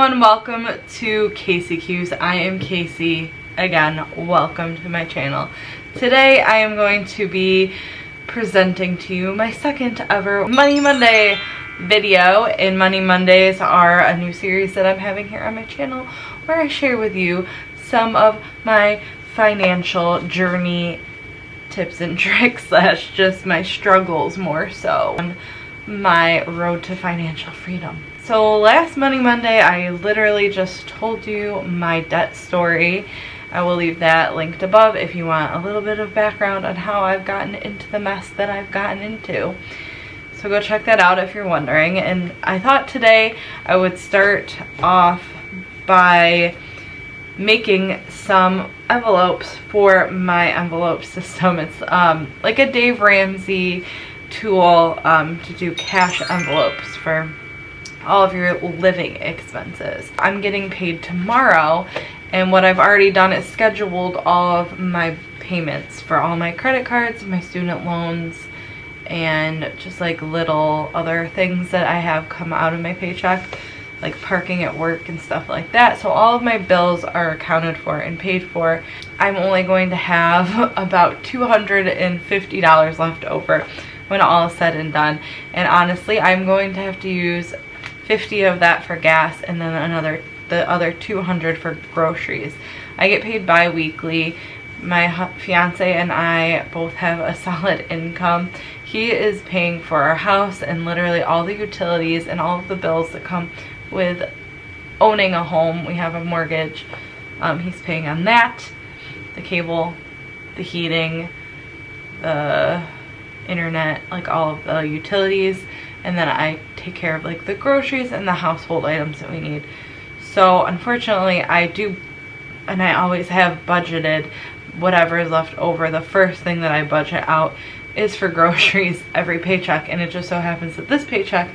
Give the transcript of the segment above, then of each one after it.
everyone, welcome to kaciecuse. I am Casey. Again, welcome to my channel. Today I am going to be presenting to you my second ever Money Monday video, and Money Mondays are a new series that I'm having here on my channel where I share with you some of my financial journey tips and tricks slash just my struggles more so on my road to financial freedom. So last Money Monday I literally just told you my debt story. I will leave that linked above if you want a little bit of background on how I've gotten into the mess that I've gotten into. So go check that out if you're wondering. And I thought today I would start off by making some envelopes for my envelope system. It's like a Dave Ramsey tool to do cash envelopes for all of your living expenses. I'm getting paid tomorrow, and what I've already done is scheduled all of my payments for all my credit cards, my student loans, and just like little other things that I have come out of my paycheck, like parking at work and stuff like that. So all of my bills are accounted for and paid for. I'm only going to have about $250 left over when all is said and done. And honestly, I'm going to have to use 50 of that for gas and then the other 200 for groceries. I get paid bi-weekly. My fiance and I both have a solid income. He is paying for our house and literally all the utilities and all of the bills that come with owning a home. We have a mortgage. He's paying on that, the cable, the heating, the internet, like all of the utilities, and then I take care of like the groceries and the household items that we need. So unfortunately I do, and I always have budgeted whatever is left over. The first thing that I budget out is for groceries every paycheck, and it just so happens that this paycheck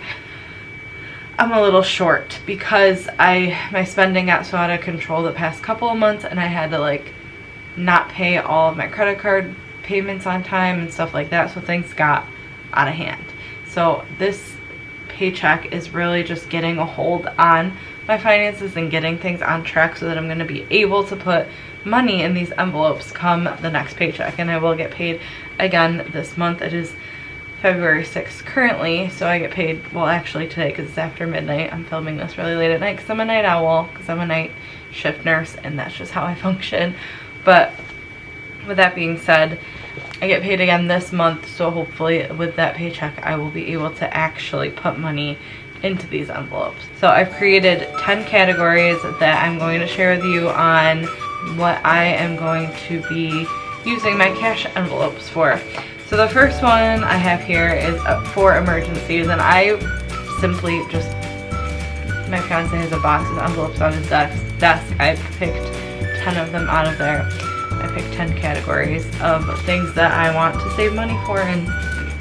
I'm a little short because my spending got so out of control the past couple of months, and I had to like not pay all of my credit card payments on time and stuff like that, so things got out of hand. So this paycheck is really just getting a hold on my finances and getting things on track so that I'm going to be able to put money in these envelopes come the next paycheck. And I will get paid again this month. It is February 6th currently, so I get paid, well actually today because it's after midnight. I'm filming this really late at night because I'm a night owl, because I'm a night shift nurse and that's just how I function. But with that being said, I get paid again this month, so hopefully with that paycheck I will be able to actually put money into these envelopes. So I've created 10 categories that I'm going to share with you on what I am going to be using my cash envelopes for. So the first one I have here is for emergencies, and I simply just, my fiance has a box of envelopes on his desk. I picked 10 of them out of there. I picked 10 categories of things that I want to save money for and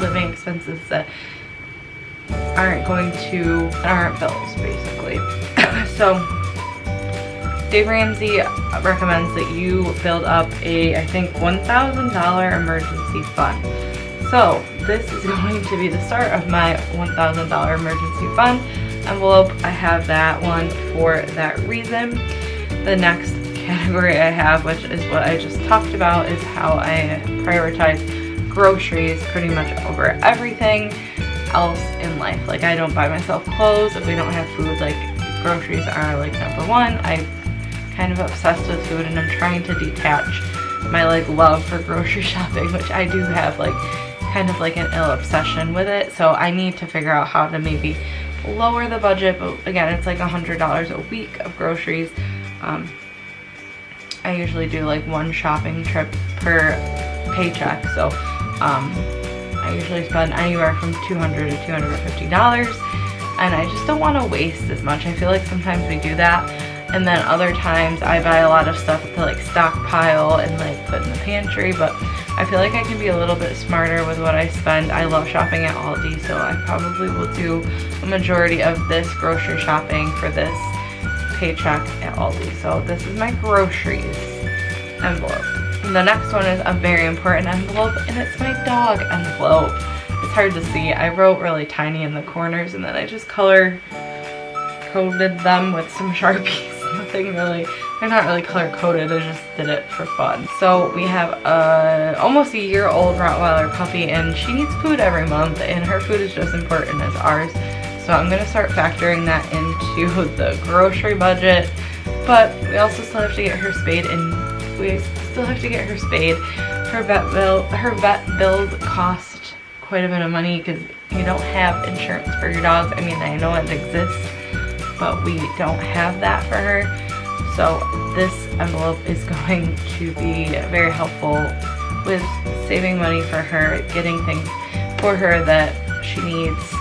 living expenses that aren't bills basically. So Dave Ramsey recommends that you build up a, I think, $1,000 emergency fund. So this is going to be the start of my $1,000 emergency fund envelope. I have that one for that reason. The next category I have, which is what I just talked about, is how I prioritize groceries pretty much over everything else in life. Like, I don't buy myself clothes if we don't have food. Like, groceries are like number one. I'm kind of obsessed with food, and I'm trying to detach my like love for grocery shopping, which I do have like kind of like an ill obsession with it. So I need to figure out how to maybe lower the budget, but again, it's like $100 a week of groceries. I usually do like one shopping trip per paycheck, so I usually spend anywhere from $200 to $250, and I just don't want to waste as much. I feel like sometimes we do that, and then other times I buy a lot of stuff to like stockpile and like put in the pantry, but I feel like I can be a little bit smarter with what I spend. I love shopping at Aldi, so I probably will do a majority of this grocery shopping for this paycheck at Aldi. So this is my groceries envelope. And the next one is a very important envelope, and it's my dog envelope. It's hard to see. I wrote really tiny in the corners, and then I just color coded them with some Sharpies. Nothing really, they're not really color coded, I just did it for fun. So we have a almost a year-old Rottweiler puppy, and she needs food every month, and her food is just as important as ours. So I'm gonna start factoring that into the grocery budget. But we also still have to get her spayed, and we still have to get her spayed. Her vet bills cost quite a bit of money because you don't have insurance for your dogs. I mean, I know it exists, but we don't have that for her. So this envelope is going to be very helpful with saving money for her, getting things for her that she needs,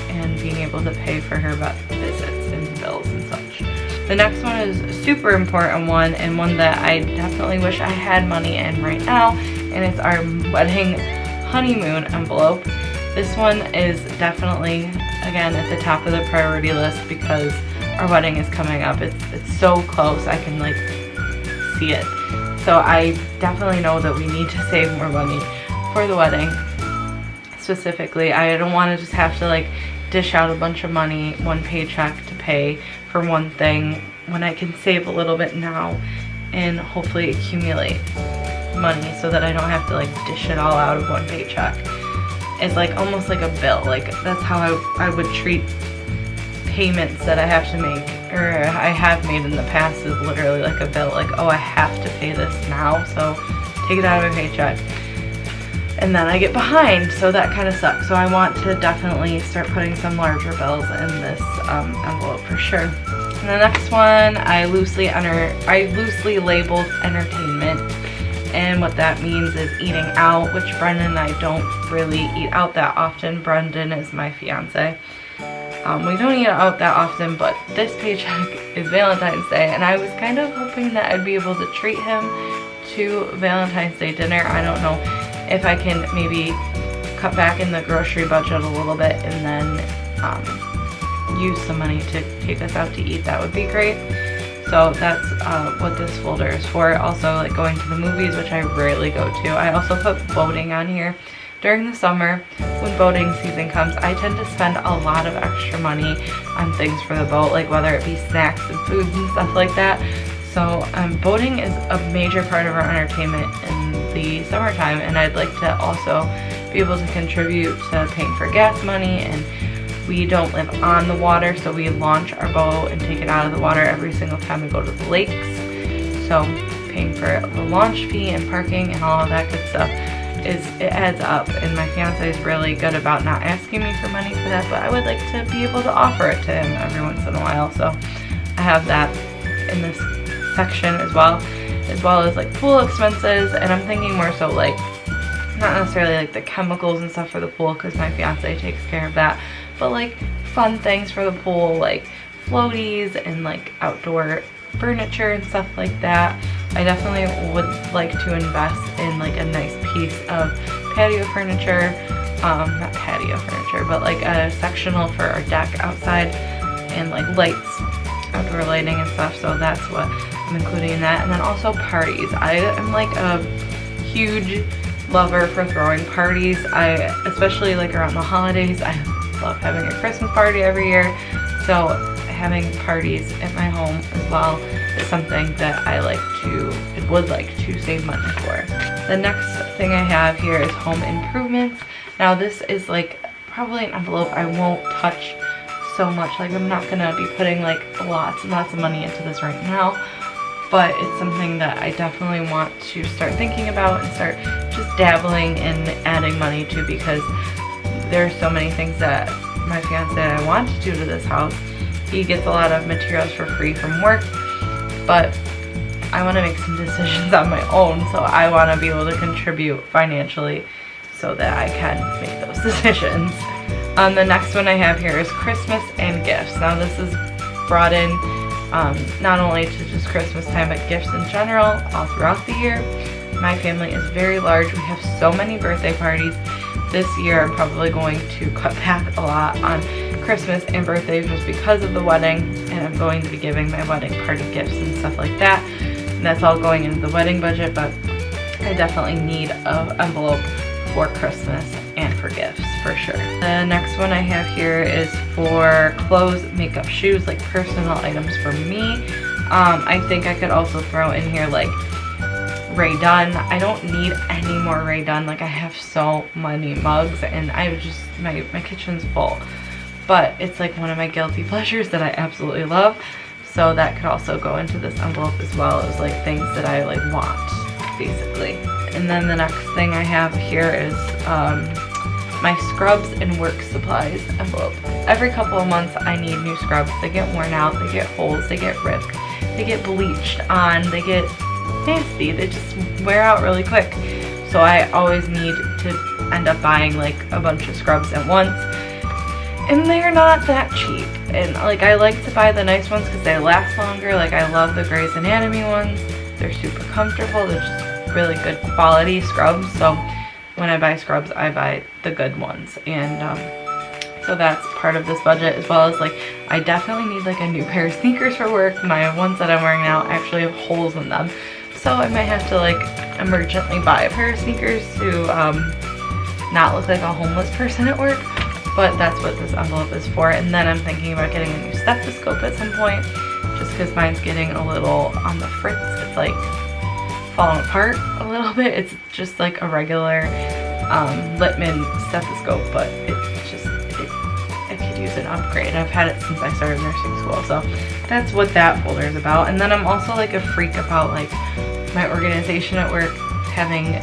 and being able to pay for her vet visits and bills and such. The next one is a super important one, and one that I definitely wish I had money in right now, and it's our wedding honeymoon envelope. This one is definitely, again, at the top of the priority list because our wedding is coming up. It's so close, I can like see it. So I definitely know that we need to save more money for the wedding. Specifically, I don't want to just have to like dish out a bunch of money, one paycheck to pay for one thing, when I can save a little bit now and hopefully accumulate money so that I don't have to like dish it all out of one paycheck. It's like almost like a bill. Like that's how I would treat payments that I have to make, or I have made in the past, is literally like a bill. Like, oh, I have to pay this now, so take it out of my paycheck. And then I get behind, so that kind of sucks. So I want to definitely start putting some larger bills in this envelope for sure. And the next one, I loosely labeled entertainment, and what that means is eating out, which Brendan and I don't really eat out that often. Brendan is my fiance. We don't eat out that often, but this paycheck is Valentine's Day, and I was kind of hoping that I'd be able to treat him to Valentine's Day dinner. I don't know if I can maybe cut back in the grocery budget a little bit and then use some money to take us out to eat. That would be great. So that's what this folder is for. Also, like going to the movies, which I rarely go to. I also put boating on here. During the summer, when boating season comes, I tend to spend a lot of extra money on things for the boat, like whether it be snacks and foods and stuff like that. So boating is a major part of our entertainment in the summertime, and I'd like to also be able to contribute to paying for gas money. And we don't live on the water, so we launch our boat and take it out of the water every single time we go to the lakes. So paying for the launch fee and parking and all of that good stuff, it adds up, and my fiance is really good about not asking me for money for that, but I would like to be able to offer it to him every once in a while. So I have that in this section as well as like pool expenses, and I'm thinking more so like not necessarily like the chemicals and stuff for the pool because my fiance takes care of that, but like fun things for the pool, like floaties and like outdoor furniture and stuff like that. I definitely would like to invest in like a nice piece of patio furniture, not patio furniture, but like a sectional for our deck outside, and like lights, outdoor lighting and stuff. So that's what I'm including in that. And then also parties. I am like a huge lover for throwing parties. Especially like around the holidays, I love having a Christmas party every year. So having parties at my home as well is something that I would like to save money for. The next thing I have here is home improvements. Now this is like probably an envelope I won't touch so much. Like I'm not gonna be putting like lots and lots of money into this right now, but it's something that I definitely want to start thinking about and start just dabbling in adding money to, because there's so many things that my fiance and I want to do to this house. He gets a lot of materials for free from work, but I want to make some decisions on my own, so I want to be able to contribute financially so that I can make those decisions. The next one I have here is Christmas and gifts. Now this is brought in not only to just Christmas time, but gifts in general all throughout the year. My family is very large. We have so many birthday parties. This year I'm probably going to cut back a lot on Christmas and birthdays just because of the wedding, and I'm going to be giving my wedding party gifts and stuff like that, and that's all going into the wedding budget. But I definitely need an envelope for Christmas and for gifts for sure. The next one I have here is for clothes, makeup, shoes, like personal items for me. I think I could also throw in here like Ray Dunn. I don't need any more Ray Dunn. Like I have so many mugs and I just, my kitchen's full. But it's like one of my guilty pleasures that I absolutely love. So that could also go into this envelope as well as like things that I like want, basically. And then the next thing I have here is my scrubs and work supplies envelope. Every couple of months I need new scrubs. They get worn out, they get holes, they get ripped, they get bleached on, they get nasty, they just wear out really quick. So I always need to end up buying like a bunch of scrubs at once. And they're not that cheap. And like I like to buy the nice ones because they last longer. Like I love the Grey's Anatomy ones. They're super comfortable. They're just really good quality scrubs. So when I buy scrubs, I buy the good ones. And so that's part of this budget, as well as like I definitely need like a new pair of sneakers for work. My ones that I'm wearing now actually have holes in them. So I might have to like emergently buy a pair of sneakers to not look like a homeless person at work. But that's what this envelope is for. And then I'm thinking about getting a new stethoscope at some point, just because mine's getting a little on the fritz. It's like falling apart a little bit. It's just like a regular Littman stethoscope, but it could use an upgrade. I've had it since I started nursing school, so that's what that folder is about. And then I'm also like a freak about like my organization at work, having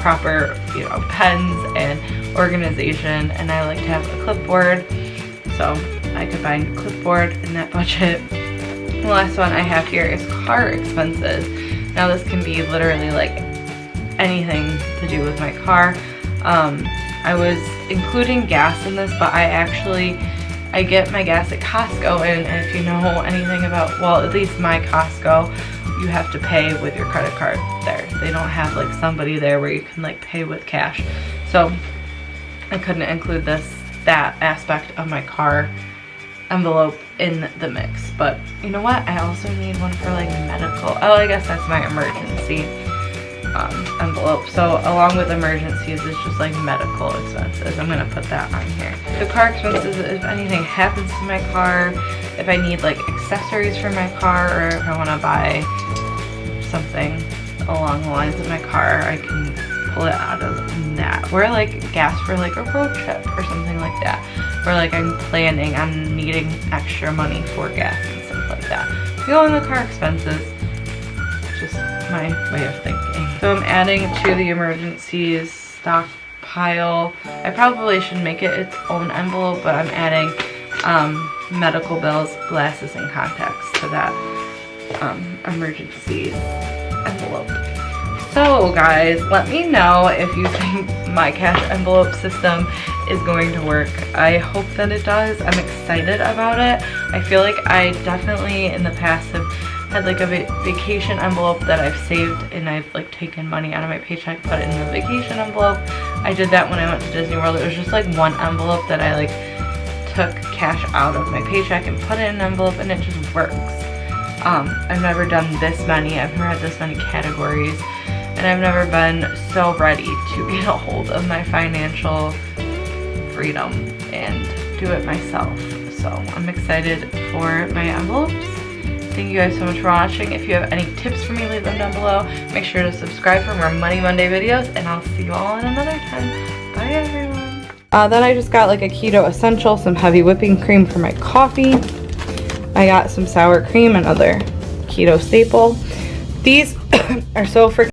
proper, you know, pens and organization, and I like to have a clipboard, so I could find a clipboard in that budget. The last one I have here is car expenses. Now this can be literally like anything to do with my car. I was including gas in this, but I get my gas at Costco, and if you know anything about, well, at least my Costco, you have to pay with your credit card there. They don't have like somebody there where you can like pay with cash. So I couldn't include that aspect of my car envelope in the mix. But you know what? I also need one for like medical. Oh, I guess that's my emergency envelope. So along with emergencies, it's just like medical expenses. I'm gonna put that on here. The car expenses, if anything happens to my car, if I need like accessories for my car, or if I want to buy something along the lines of my car, I can pull it out of that. Or like gas for like a road trip or something like that, where like I'm planning on needing extra money for gas and stuff like that. Go on the car expenses, just my way of thinking. So I'm adding to the emergencies stockpile. I probably should make it its own envelope, but I'm adding medical bills, glasses, and contacts to that emergency envelope. So guys, let me know if you think my cash envelope system is going to work. I hope that it does. I'm excited about it. I feel like I definitely in the past have had like a vacation envelope that I've saved, and I've like taken money out of my paycheck, put it in the vacation envelope. I did that when I went to Disney World. It was just like one envelope that I like took cash out of my paycheck and put it in an envelope, and it just works. I've never done this many. I've never had this many categories, and I've never been so ready to get a hold of my financial freedom and do it myself. So I'm excited for my envelopes. Thank you guys so much for watching. If you have any tips for me, leave them down below. Make sure to subscribe for more Money Monday videos, and I'll see you all in another time. Bye everyone. Then I just got like a keto essential, some heavy whipping cream for my coffee. I got some sour cream, another keto staple. These are so freaking